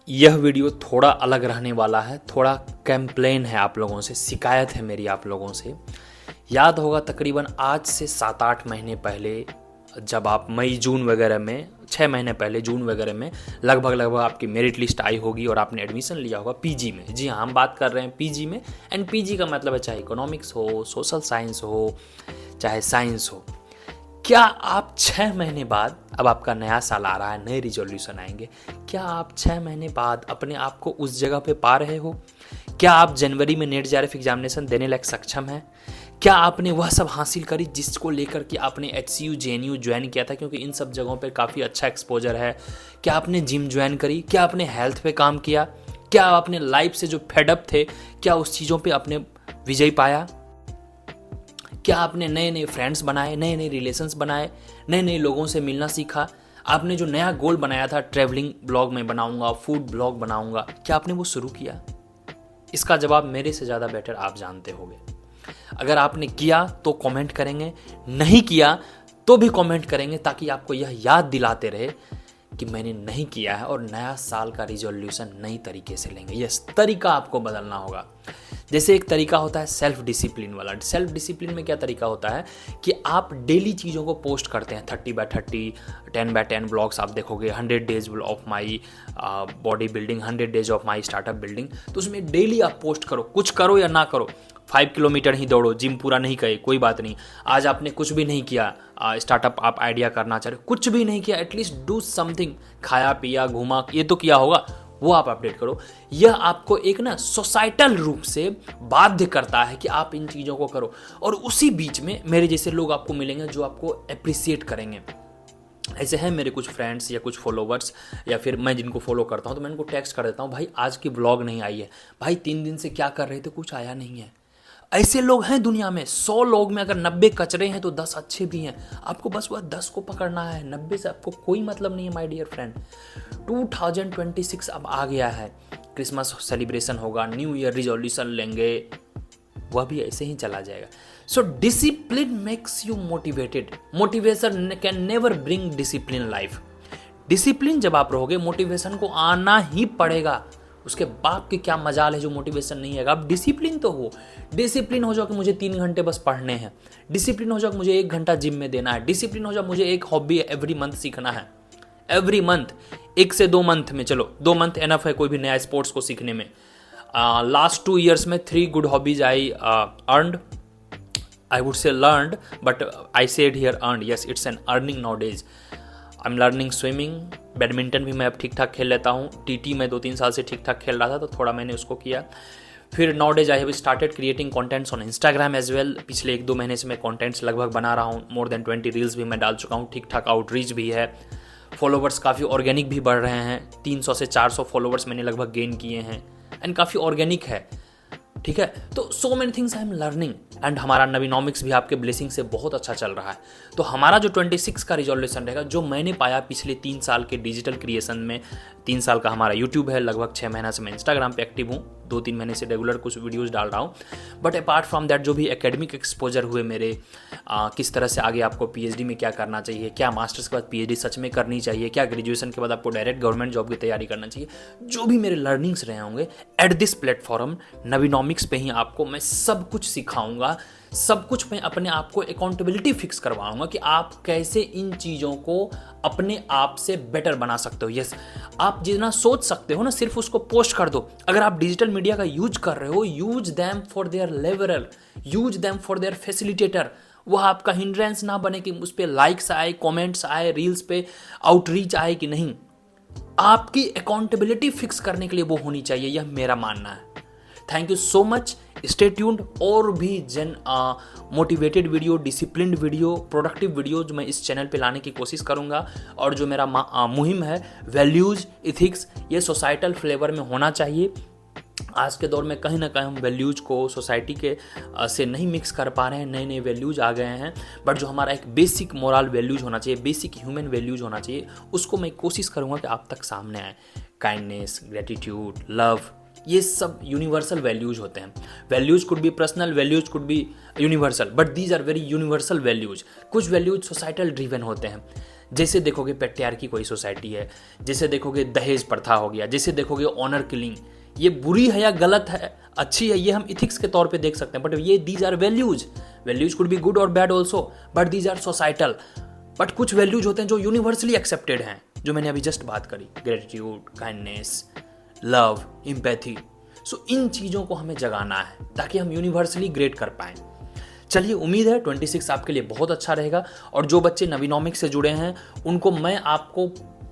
यह वीडियो थोड़ा अलग रहने वाला है, थोड़ा कंप्लेन है आप लोगों से, शिकायत है मेरी आप लोगों से। याद होगा तकरीबन आज से 7-8 महीने पहले जब आप मई जून वगैरह में, 6 महीने पहले जून वगैरह में लगभग आपकी मेरिट लिस्ट आई होगी और आपने एडमिशन लिया होगा पीजी में। जी हाँ, हम बात कर रहे हैं पीजी में। एंड पीजी का मतलब है चाहे इकोनॉमिक्स हो, सोशल साइंस हो, चाहे साइंस हो। क्या आप 6 महीने बाद, अब आपका नया साल आ रहा है, नए रिजोल्यूशन आएंगे, क्या आप 6 महीने बाद अपने आप को उस जगह पे पा रहे हो? क्या आप जनवरी में नेट जेआरएफ एग्जामिनेशन देने लायक सक्षम हैं? क्या आपने वह सब हासिल करी जिसको लेकर के आपने HCU JNU ज्वाइन किया था, क्योंकि इन सब जगहों पे काफ़ी अच्छा एक्सपोजर है? क्या आपने जिम ज्वाइन करी? क्या आपने हेल्थ पे काम किया? क्या आपने लाइफ से जो फेडअप थे, क्या उस चीज़ों पे आपने विजय पाया? क्या आपने नए नए फ्रेंड्स बनाए, नए नए रिलेशंस बनाए, नए नए लोगों से मिलना सीखा? आपने जो नया गोल बनाया था, ट्रैवलिंग ब्लॉग में बनाऊंगा, फूड ब्लॉग बनाऊंगा, क्या आपने वो शुरू किया? इसका जवाब मेरे से ज़्यादा बेटर आप जानते होंगे। अगर आपने किया तो कमेंट करेंगे, नहीं किया तो भी कमेंट करेंगे, ताकि आपको यह याद दिलाते रहे कि मैंने नहीं किया है और नया साल का रिजोल्यूशन नई तरीके से लेंगे। यस, तरीका आपको बदलना होगा। जैसे एक तरीका होता है सेल्फ डिसिप्लिन वाला। सेल्फ डिसिप्लिन में क्या तरीका होता है कि आप डेली चीज़ों को पोस्ट करते हैं, 30x30, 10x10 ब्लॉग्स आप देखोगे, 100 days of my body building, 100 days of my startup building. तो उसमें डेली आप पोस्ट करो, कुछ करो या ना करो। 5 किलोमीटर ही दौड़ो, जिम पूरा नहीं करे कोई बात नहीं। आज आपने कुछ भी नहीं किया, स्टार्टअप आप आइडिया करना चाह रहे हो, कुछ भी नहीं किया, एटलीस्ट डू समथिंग। खाया पिया घूमा ये तो किया होगा, वो आप अपडेट करो। यह आपको एक ना सोसाइटल रूप से बाध्य करता है कि आप इन चीज़ों को करो। और उसी बीच में मेरे जैसे लोग आपको मिलेंगे जो आपको अप्रिसिएट करेंगे। ऐसे हैं मेरे कुछ फ्रेंड्स या कुछ फॉलोवर्स, या फिर मैं जिनको फॉलो करता हूँ तो मैं इनको टेक्स्ट कर देता हूँ, भाई आज की ब्लॉग नहीं आई है, भाई 3 दिन से क्या कर रहे थे, कुछ आया नहीं है। ऐसे लोग हैं दुनिया में। 100 लोग में अगर 90 कचरे हैं तो 10 अच्छे भी हैं। आपको बस वह 10 को पकड़ना है, 90 से आपको कोई मतलब नहीं है माय डियर फ्रेंड। 2026 अब आ गया है, क्रिसमस सेलिब्रेशन होगा, न्यू ईयर रिजोल्यूशन लेंगे, वह भी ऐसे ही चला जाएगा। So discipline makes you motivated. Motivation can never bring discipline life. Discipline जब आप रहोगे, मोटिवेशन को आना ही पड़ेगा। उसके बाप की क्या मजाल है जो मोटिवेशन नहीं है। आप डिसिप्लिन तो हो, डिसिप्लिन हो जाओ कि मुझे 3 घंटे बस पढ़ने हैं, डिसिप्लिन हो जाओ कि मुझे 1 घंटा जिम में देना है, डिसिप्लिन हो जाओ मुझे एक हॉबी एवरी मंथ सीखना है। एवरी मंथ, 1 से 2 मंथ में, चलो 2 मंथ एनफ है कोई भी नया स्पोर्ट्स को सीखने में। लास्ट 2 years में 3 good hobbies I earned, I would say learned, but I said here earned. Yes, it's an earning nowadays. I'm learning swimming. Badminton भी मैं अब ठीक ठाक खेल लेता हूँ। TT मैं 2-3 साल से ठीक ठाक खेल रहा था, तो थोड़ा मैंने उसको किया। फिर nowadays I have started creating contents on Instagram as well. पिछले 1-2 महीने से मैं contents लगभग बना रहा हूँ। more than 20 रील्स भी मैं डाल चुका हूँ, ठीक ठाक आउटरीच भी है। फॉलोवर्स काफ़ी ऑर्गेनिक भी बढ़ रहे हैं, 300 से 400 फॉलोवर्स मैंने लगभग गेन किए हैं, एंड काफ़ी ऑर्गेनिक है। ठीक है, तो so many things I am learning. And हमारा नवीनॉमिक्स भी आपके ब्लेसिंग से बहुत अच्छा चल रहा है। तो हमारा जो 26 का रिजोल्यूशन रहेगा, जो मैंने पाया पिछले 3 साल के डिजिटल क्रिएशन में, 3 साल का हमारा यूट्यूब है, लगभग 6 महीना से मैं इंस्टाग्राम पे एक्टिव हूँ, 2-3 महीने से रेगुलर कुछ वीडियोस डाल रहा हूँ। बट अपार्ट फ्रॉम दैट जो भी एकेडमिक एक्सपोजर हुए मेरे, किस तरह से आगे आपको PhD में क्या करना चाहिए, क्या मास्टर्स के बाद PhD सच में करनी चाहिए, क्या ग्रेजुएशन के बाद आपको डायरेक्ट गवर्नमेंट जॉब की तैयारी करना चाहिए, जो भी मेरे लर्निंग्स रहे होंगे एट दिस प्लेटफॉर्म नवीनॉमिक्स पे ही आपको मैं सब कुछ सिखाऊंगा। सब कुछ मैं अपने आप को अकाउंटेबिलिटी फिक्स करवाऊंगा कि आप कैसे इन चीज़ों को अपने आप से बेटर बना सकते हो। यस, आप जितना सोच सकते हो ना, सिर्फ उसको पोस्ट कर दो। अगर आप डिजिटल मीडिया का यूज कर रहे हो, use them for their lever, use them for their facilitator. वह आपका हिंड्रेंस ना बने कि उस पर लाइक्स आए, कॉमेंट्स आए, रील्स पे आउटरीच आए कि नहीं। आपकी अकाउंटेबिलिटी फिक्स करने के लिए वो होनी चाहिए, यह मेरा मानना है। Thank you so much, stay tuned. और भी motivated video, disciplined video, productive video जो मैं इस चैनल पे लाने की कोशिश करूंगा। और जो मेरा मुहिम है वैल्यूज़, इथिक्स, ये सोसाइटल फ्लेवर में होना चाहिए। आज के दौर में कहीं ना कहीं हम वैल्यूज़ को सोसाइटी के से नहीं मिक्स कर पा रहे हैं, नए नए वैल्यूज़ आ गए हैं। बट जो हमारा एक बेसिक मोरल वैल्यूज़ होना चाहिए, बेसिक ह्यूमन वैल्यूज़ होना चाहिए, उसको मैं कोशिश करूँगा कि आप तक सामने आए। काइंडनेस, ग्रेटिट्यूड, लव, ये सब यूनिवर्सल वैल्यूज होते हैं। Values could be personal, values could be universal, but these are very universal values. कुछ वैल्यूज सोसाइटल ड्रिवन होते हैं। जैसे देखोगे पैट्रियार्की कोई सोसाइटी है, जैसे देखोगे दहेज प्रथा हो गया, जैसे देखोगे ऑनर किलिंग, ये बुरी है या गलत है, अच्छी है, ये हम इथिक्स के तौर पे देख सकते हैं, बट ये these are values could be good और bad also, but these are societal. But कुछ वैल्यूज होते हैं जो यूनिवर्सली एक्सेप्टेड हैं, जो मैंने अभी जस्ट बात करी, ग्रेटिट्यूड, काइंडनेस, लव, एम्पैथी। सो इन चीज़ों को हमें जगाना है ताकि हम यूनिवर्सली ग्रेट कर पाएँ। चलिए, उम्मीद है 26 आपके लिए बहुत अच्छा रहेगा। और जो बच्चे नवीनॉमिक्स से जुड़े हैं उनको मैं आपको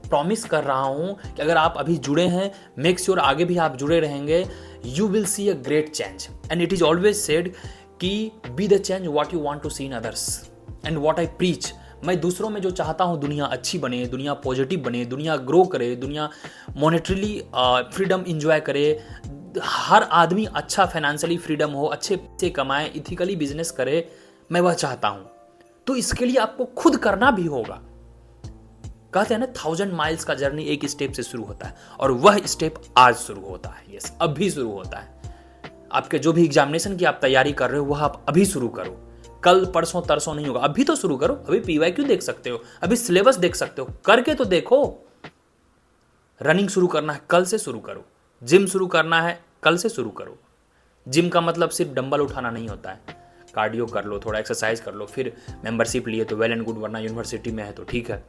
प्रॉमिस कर रहा हूं कि अगर आप अभी जुड़े हैं, मेक श्योर आगे भी आप जुड़े रहेंगे, you will see a great change. And it is always said कि be the change what you want to see in others and what I preach. मैं दूसरों में जो चाहता हूं, दुनिया अच्छी बने, दुनिया पॉजिटिव बने, दुनिया ग्रो करे, दुनिया मॉनेटरीली फ्रीडम इंजॉय करे, हर आदमी अच्छा फाइनेंशियली फ्रीडम हो, अच्छे पैसे कमाए, इथिकली बिजनेस करे, मैं वह चाहता हूं। तो इसके लिए आपको खुद करना भी होगा। कहते हैं ना, 1000 माइल्स का जर्नी एक स्टेप से शुरू होता है, और वह स्टेप आज शुरू होता है। यस, अभी शुरू होता है। आपके जो भी एग्जामिनेशन की आप तैयारी कर रहे हो, वह आप अभी शुरू करो। कल परसों तरसों नहीं होगा, अभी तो शुरू करो। अभी PYQ देख सकते हो, अभी सिलेबस देख सकते हो, करके तो देखो। रनिंग शुरू करना है, कल से शुरू करो। जिम शुरू करना है, कल से शुरू करो। जिम का मतलब सिर्फ डंबल उठाना नहीं होता है, कार्डियो कर लो, थोड़ा एक्सरसाइज कर लो, फिर मेंबरशिप लिए तो वेल एंड गुड, वरना यूनिवर्सिटी में है तो ठीक है।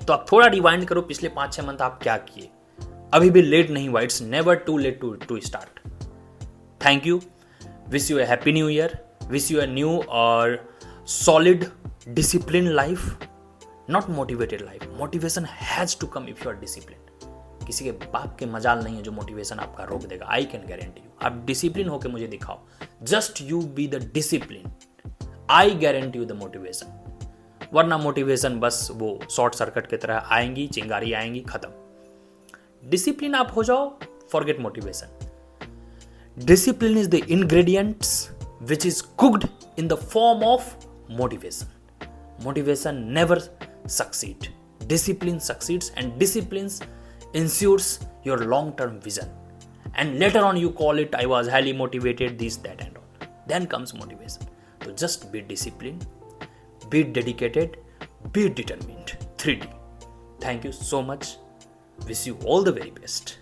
तो आप थोड़ा रिवाइंड करो, पिछले 5-6 मंथ आप क्या किए। अभी भी लेट नहीं हुआ, it's never too late to start. Thank you, wish you a happy new year, wish you a new और solid discipline life, not motivated life. Motivation has to come if you are discipline. किसी के बाप के मजाल नहीं है जो motivation आपका रोक देगा। I can guarantee you. आप डिसिप्लिन होके मुझे दिखाओ, just you be the discipline, I guarantee you the motivation. वरना मोटिवेशन बस वो शॉर्ट सर्किट की तरह आएंगी, चिंगारी आएंगी, खत्म। डिसिप्लिन आप हो जाओ, forget motivation. Discipline is the ingredients which is cooked in the form of motivation. Motivation never succeed, discipline succeeds, and discipline ensures your long-term vision. And later on you call it, I was highly motivated, this, that and all. Then comes motivation. So just be disciplined, be dedicated, be determined. 3D. Thank you so much. Wish you all the very best.